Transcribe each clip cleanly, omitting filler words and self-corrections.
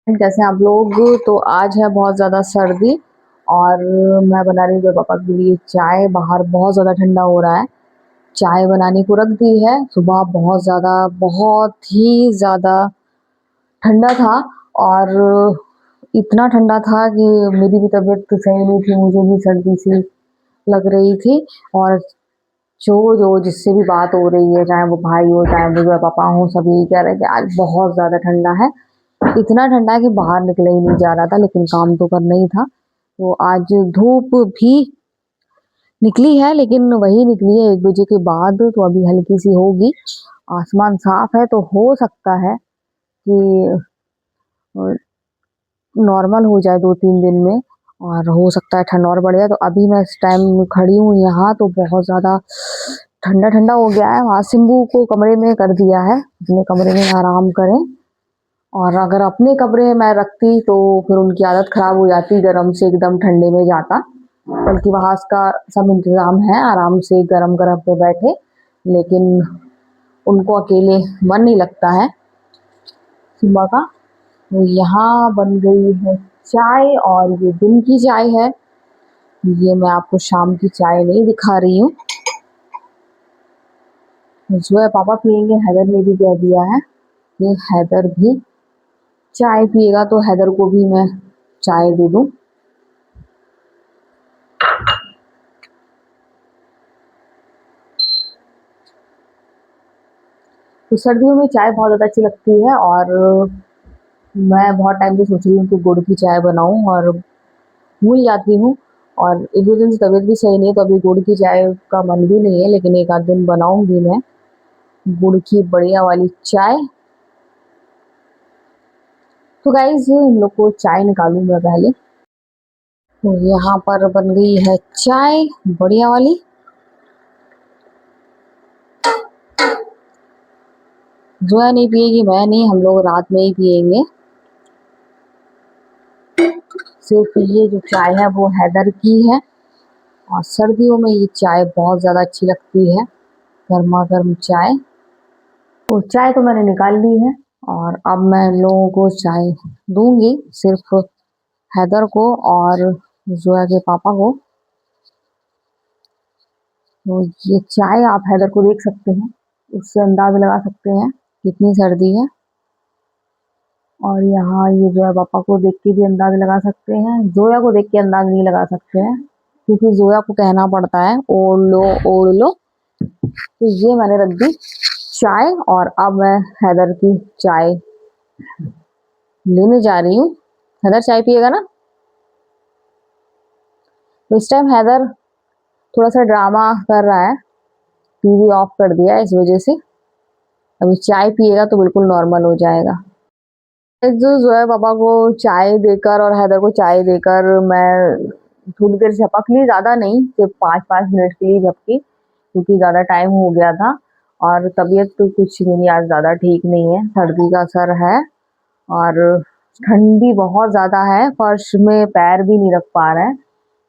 कैसे हैं आप लोग। तो आज है बहुत ज़्यादा सर्दी और मैं बना रही हूँ मेरे पापा के लिए चाय। बाहर बहुत ज़्यादा ठंडा हो रहा है। चाय बनाने को रख दी है। सुबह बहुत ही ज़्यादा ठंडा था और इतना ठंडा था कि मेरी भी तबीयत तो सही नहीं थी, मुझे भी सर्दी सी लग रही थी। और जो जो जिससे भी बात हो रही है, चाहे वो भाई हो चाहे वो मेरे पापा हो, सब यही कह रहे हैं कि आज बहुत ज़्यादा ठंडा है। इतना ठंडा है कि बाहर निकला ही नहीं जा रहा था, लेकिन काम तो करना ही था। तो आज धूप भी निकली है, लेकिन वही निकली है 1 बजे के बाद, तो अभी हल्की सी होगी। आसमान साफ है तो हो सकता है कि नॉर्मल हो जाए 2-3 दिन में, और हो सकता है ठंड और बढ़ जाए। तो अभी मैं इस टाइम खड़ी हूँ यहाँ, तो बहुत ज़्यादा ठंडा ठंडा हो गया है। वहाँ सिम्बू को कमरे में कर दिया है, अपने कमरे में आराम करें। और अगर अपने कमरे में रखती तो फिर उनकी आदत खराब हो जाती, गर्म से एकदम ठंडे में जाता। बल्कि वहाँ उसका सब इंतजाम है, आराम से गरम गरम पे बैठे, लेकिन उनको अकेले मन नहीं लगता है सुबह का। तो यहाँ बन गई है चाय, और ये दिन की चाय है। ये मैं आपको शाम की चाय नहीं दिखा रही हूँ। जो है पापा पियेंगे, हैदर ने भी कह दिया है कि हैदर भी चाय पिएगा, तो हैदर को भी मैं चाय दे दूँ। तो सर्दियों में चाय बहुत ज़्यादा अच्छी लगती है, और मैं बहुत टाइम से सोच रही हूँ कि गुड़ की चाय बनाऊँ, और भूल जाती हूँ। और 1-2 दिन से तबीयत भी सही नहीं है, तो अभी गुड़ की चाय का मन भी नहीं है, लेकिन एक आध दिन बनाऊंगी मैं गुड़ की बढ़िया वाली चाय। तो गाइज इन लोग को चाय निकालूँ मैं पहले। तो यहाँ पर बन गई है चाय बढ़िया वाली। जोया नहीं पिएगी, मैं नहीं, हम लोग रात में ही पियेंगे। सिर्फ ये जो चाय है वो हैदर की है, और सर्दियों में ये चाय बहुत ज़्यादा अच्छी लगती है, गर्मा गर्म चाय। तो चाय तो मैंने निकाल ली है, और अब मैं लोगों को चाय दूंगी, सिर्फ हैदर को और जोया के पापा को। तो ये चाय आप हैदर को देख सकते हैं, उससे अंदाज़ लगा सकते हैं कितनी सर्दी है। और यहाँ ये जोया पापा को देख के भी अंदाज़ लगा सकते हैं, जोया को देख के अंदाज़ नहीं लगा सकते हैं, क्योंकि जोया को कहना पड़ता है ओढ़ लो ओढ़ लो। तो ये मैंने रख दी चाय, और अब मैं हैदर की चाय लेने जा रही हूँ। हैदर चाय पिएगा ना? तो इस टाइम हैदर थोड़ा सा ड्रामा कर रहा है, टीवी ऑफ कर दिया है इस वजह से। अभी चाय पिएगा तो बिल्कुल नॉर्मल हो जाएगा। जो है पापा को चाय देकर और हैदर को चाय देकर मैं थोड़ी देर झपक ली, ज़्यादा नहीं, सिर्फ 5-5 मिनट के लिए झपकी, क्योंकि ज़्यादा टाइम हो गया था। और तबीयत तो कुछ मेरी आज ज़्यादा ठीक नहीं है, सर्दी का असर है, और ठंड भी बहुत ज़्यादा है। फर्श में पैर भी नहीं रख पा रहे हैं,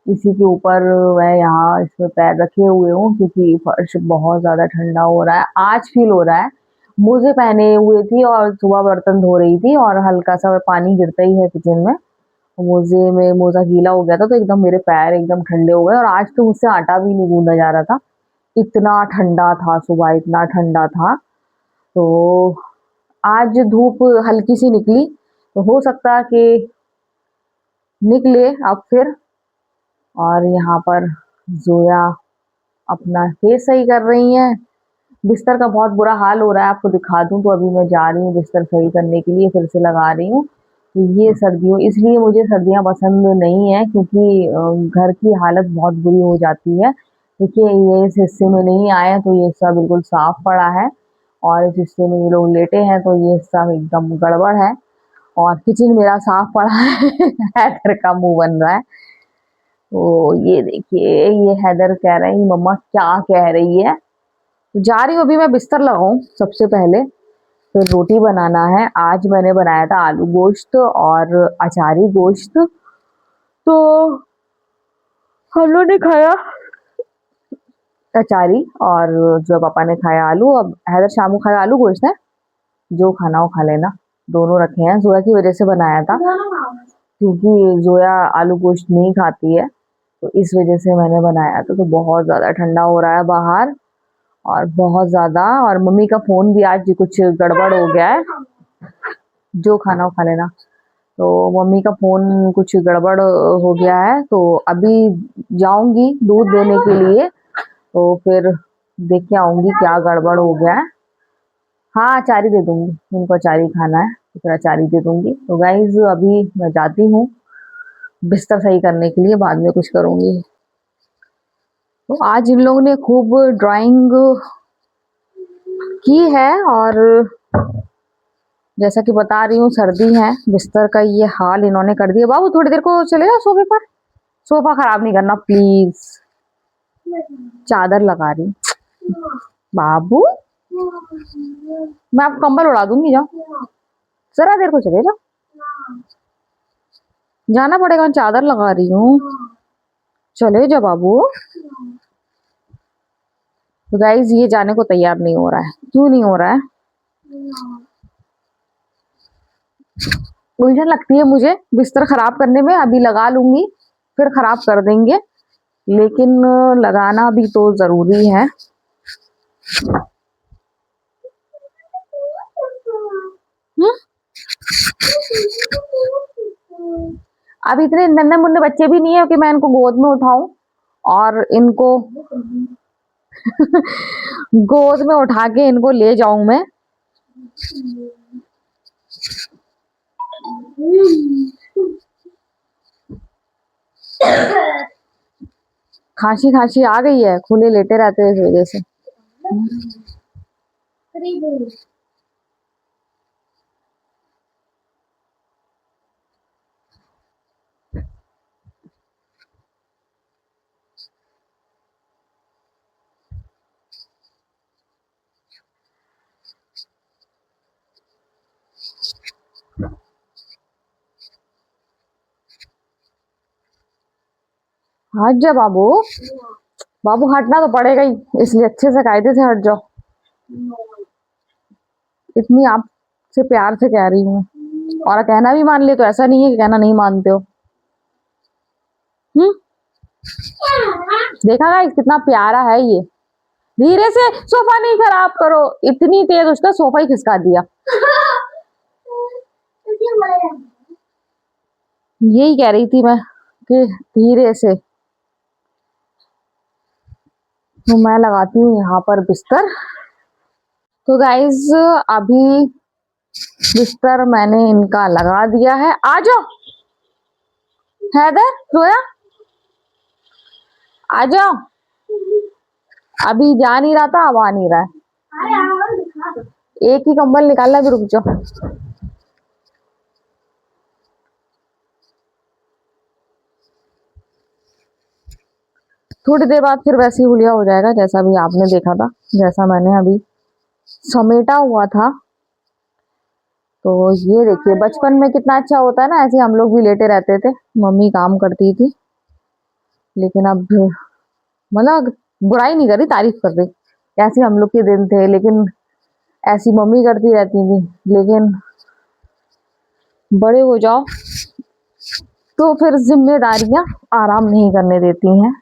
इसी के ऊपर मैं यहाँ इसमें पैर रखे हुए हूँ, क्योंकि फर्श बहुत ज़्यादा ठंडा हो रहा है। आज फील हो रहा है। मोजे पहने हुए थी और सुबह बर्तन धो रही थी, और हल्का सा पानी गिरता ही है किचन में, मोजे में मोजा गीला हो गया था, तो एकदम मेरे पैर एकदम ठंडे हो गए। और आज तो मुझसे आटा भी नहीं गूंदा जा रहा था, इतना ठंडा था सुबह, इतना ठंडा था। तो आज धूप हल्की सी निकली, तो हो सकता है कि निकले अब फिर। और यहाँ पर जोया अपना फेस सही कर रही हैं। बिस्तर का बहुत बुरा हाल हो रहा है, आपको दिखा दूं तो अभी मैं जा रही हूँ बिस्तर सही करने के लिए, फिर से लगा रही हूँ। तो ये सर्दियों, इसलिए मुझे सर्दियाँ पसंद नहीं है, क्योंकि घर की हालत बहुत बुरी हो जाती है। देखिए ये इस हिस्से में नहीं आए, तो ये हिस्सा बिल्कुल साफ पड़ा है, और इस हिस्से में ये लोग लेटे हैं, तो ये हिस्सा एकदम गड़बड़ है। और किचन मेरा साफ पड़ा है हैदर का मुंह बन रहा है। तो ये देखिए, ये हैदर कह रहे हैं मम्मा क्या कह रही है। तो जा रही हूँ अभी मैं बिस्तर लगाऊं सबसे पहले, फिर रोटी बनाना है। आज मैंने बनाया था आलू गोश्त और अचारी गोश्त, तो हम लोग ने खाया अचारी, और जो पापा ने खाया आलू। अब हैदर शाम को खाया आलू गोश्त है, जो खाना हो खा लेना। दोनों रखे हैं। जोया की वजह से बनाया था क्योंकि जोया आलू गोश्त नहीं खाती है, तो इस वजह से मैंने बनाया था। तो बहुत ज़्यादा ठंडा हो रहा है बाहर, और बहुत ज़्यादा। और मम्मी का फ़ोन भी आज कुछ गड़बड़ हो गया है। जो खाना हो खा लेना। तो मम्मी का फ़ोन कुछ गड़बड़ हो गया है, तो अभी जाऊंगी दूध देने के लिए, तो फिर देख के आऊंगी क्या गड़बड़ हो गया है। हाँ, अचार ही दे दूंगी, उनको अचार ही खाना है तो फिर अचार ही दे दूंगी। तो गाइज अभी मैं जाती हूँ बिस्तर सही करने के लिए, बाद में कुछ करूंगी। तो आज इन लोगों ने खूब ड्राइंग की है, और जैसा कि बता रही हूँ सर्दी है, बिस्तर का ये हाल इन्होंने कर दिया। बाबू थोड़ी देर को चले जाओ सोफे पर, सोफा खराब नहीं करना प्लीज। चादर लगा रही बाबू, मैं आपको कंबल उड़ा दूंगी, जाओ जरा देर को चले जाओ, जाना पड़ेगा, चादर लगा रही हूँ, चले जाओ बाबू। तो गाइज ये जाने को तैयार नहीं हो रहा है, क्यों नहीं हो रहा है? उलझन लगती है मुझे बिस्तर खराब करने में। अभी लगा लूंगी, फिर खराब कर देंगे, लेकिन लगाना भी तो जरूरी है। अब इतने नन्हे मुन्ने बच्चे भी नहीं है कि मैं इनको गोद में उठाऊं और इनको गोद में उठा के इनको ले जाऊं मैं। खांसी खांसी आ गई है, खुले लेटे रहते हैं इस वजह से। हट जा बाबू, बाबू हटना तो पड़ेगा ही, इसलिए अच्छे से कायदे से हट जाओ। इतनी आपसे प्यार से कह रही हूँ, और कहना भी मान ले तो ऐसा नहीं है कि कहना नहीं मानते हो। देखा गाइस कितना प्यारा है ये। धीरे से, सोफा नहीं खराब करो। इतनी तेज उसका सोफा ही खिसका दिया। यही कह रही थी मैं कि धीरे से। तो मैं लगाती हूँ यहाँ पर बिस्तर। तो गाइज अभी बिस्तर मैंने इनका लगा दिया है। आ जाओ हैदर, रोया आ जाओ। अभी जा नहीं रहा था, अब आ नहीं रहा है। एक ही कंबल निकालना, भी रुक जाओ। थोड़ी देर बाद फिर वैसे ही हुलिया हो जाएगा, जैसा भी आपने देखा था, जैसा मैंने अभी समेटा हुआ था। तो ये देखिए बचपन में कितना अच्छा होता है ना, ऐसे हम लोग भी लेटे रहते थे, मम्मी काम करती थी। लेकिन अब मतलब बुराई नहीं कर रही, तारीफ कर रही। ऐसे हम लोग के दिन थे, लेकिन ऐसी मम्मी करती रहती थी। लेकिन बड़े हो जाओ तो फिर जिम्मेदारियां आराम नहीं करने देती हैं।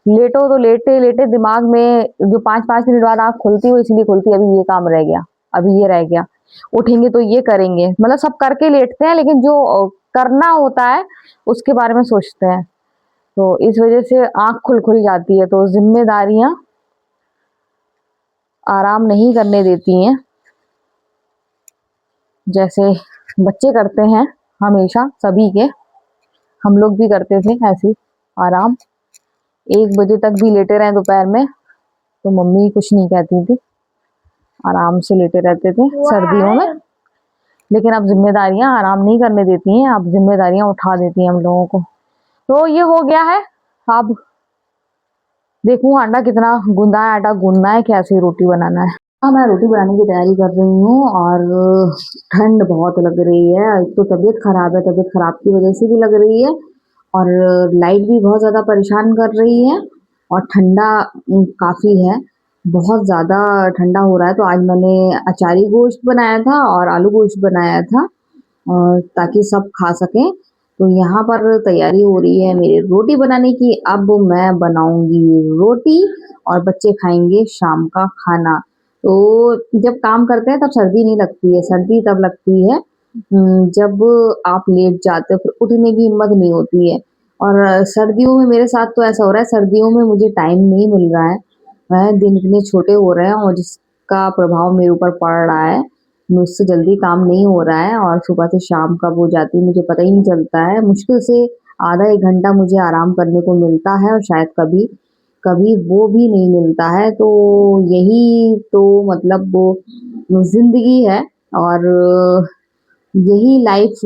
लेटो तो लेटे लेटे दिमाग में जो 5-5 मिनट बाद आँख खुलती है, इसलिए खुलती है अभी ये काम रह गया, अभी ये रह गया, उठेंगे तो ये करेंगे। मतलब सब करके लेटते हैं, लेकिन जो करना होता है उसके बारे में सोचते हैं। तो इस वजह से आँख खुल खुल जाती है, तो जिम्मेदारियां आराम नहीं करने देती हैं, जैसे बच्चे करते हैं हमेशा सभी के। हम लोग भी करते थे ऐसे आराम, 1 बजे तक भी लेटे रहे दोपहर में तो मम्मी कुछ नहीं कहती थी, आराम से लेटे रहते थे सर्दियों में। लेकिन अब जिम्मेदारियां आराम नहीं करने देती हैं, अब जिम्मेदारियां उठा देती हैं हम लोगों को। तो ये हो गया है। अब देखूं आटा कितना गूंदा है, आटा गूंदना है, कैसे रोटी बनाना है। हाँ, मैं रोटी बनाने की तैयारी कर रही हूँ, और ठंड बहुत लग रही है। एक तो तबीयत खराब है, तबीयत खराब की वजह से भी लग रही है, और लाइट भी बहुत ज़्यादा परेशान कर रही है, और ठंडा काफ़ी है। बहुत ज़्यादा ठंडा हो रहा है, तो आज मैंने अचारी गोश्त बनाया था और आलू गोश्त बनाया था, और ताकि सब खा सकें। तो यहाँ पर तैयारी हो रही है मेरी रोटी बनाने की। अब मैं बनाऊंगी रोटी और बच्चे खाएंगे शाम का खाना। तो जब काम करते हैं तब सर्दी नहीं लगती है, सर्दी तब लगती है जब आप लेट जाते हो, फिर उठने की हिम्मत नहीं होती है। और सर्दियों में मेरे साथ तो ऐसा हो रहा है, सर्दियों में मुझे टाइम नहीं मिल रहा है, वह दिन इतने छोटे हो रहे हैं और जिसका प्रभाव मेरे ऊपर पड़ रहा है, मुझसे जल्दी काम नहीं हो रहा है और सुबह से शाम कब हो जाती है मुझे पता ही नहीं चलता है। मुश्किल से आधा एक घंटा मुझे आराम करने को मिलता है, और शायद कभी कभी वो भी नहीं मिलता है। तो यही तो मतलब वो जिंदगी है, और यही लाइफ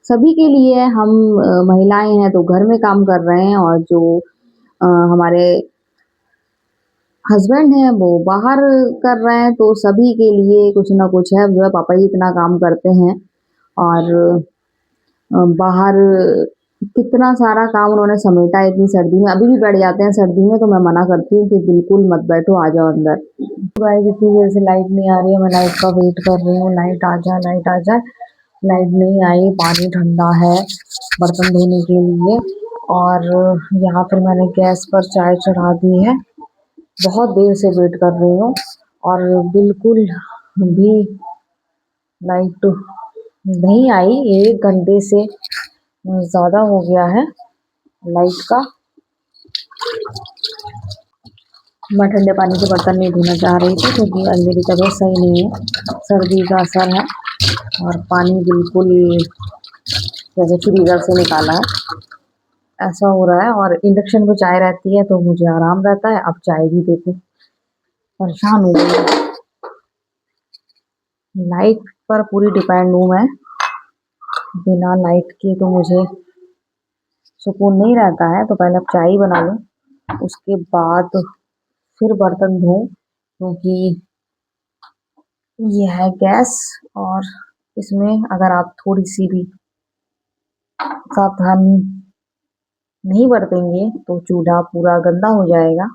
सभी के लिए है। हम महिलाएं हैं तो घर में काम कर रहे हैं, और जो हमारे हस्बैंड हैं वो बाहर कर रहे हैं, तो सभी के लिए कुछ ना कुछ है। जो है पापा जी इतना काम करते हैं, और बाहर कितना सारा काम उन्होंने समेटा है इतनी सर्दी में। अभी भी बैठ जाते हैं सर्दी में, तो मैं मना करती हूँ कि बिल्कुल मत बैठो, आ जाओ अंदर। गाइस इतनी देर से लाइट नहीं आ रही है, मैं लाइट का वेट कर रही हूँ, लाइट आ जाए लाइट आ जाए। लाइट नहीं आई, पानी ठंडा है बर्तन धोने के लिए, और यहाँ पर मैंने गैस पर चाय चढ़ा दी है। बहुत देर से वेट कर रही हूँ, और बिल्कुल भी लाइट नहीं आई। 1 घंटे से ज़्यादा हो गया है लाइट का। मैं ठंडे पानी से बर्तन नहीं धोना चाह रही थी, क्योंकि आज मेरी तबीयत सही नहीं है, सर्दी का असर है, और पानी बिल्कुल जैसे फ्रीजर से निकाला है ऐसा हो रहा है। और इंडक्शन पे चाय रहती है तो मुझे आराम रहता है, अब चाय भी देखो परेशान हो गई। लाइट पर पूरी डिपेंड हूँ मैं, बिना लाइट के तो मुझे सुकून नहीं रहता है। तो पहले अब चाय बना लूँ, उसके बाद फिर बर्तन धोऊं, क्योंकि ये है गैस, और इसमें अगर आप थोड़ी सी भी सावधानी नहीं बरतेंगे तो चूल्हा पूरा गंदा हो जाएगा।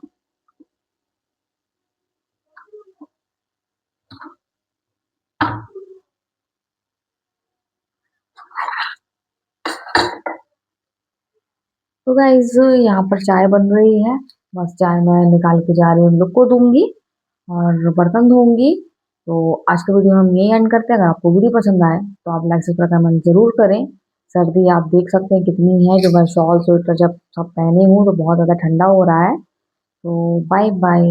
तो गाइस यहाँ पर चाय बन रही है, बस चाय मैं निकाल के जा रही हूँ, उन लोग को दूंगी और बर्तन धोऊंगी। तो आज का वीडियो हम यही एंड करते हैं। अगर आपको वीडियो पसंद आए तो आप लाइक सब्सक्राइब कमेंट जरूर करें। सर्दी आप देख सकते हैं कितनी है, जो मैं शॉल स्वेटर जब सब पहने हूँ तो बहुत ज़्यादा ठंडा हो रहा है। तो बाय बाय।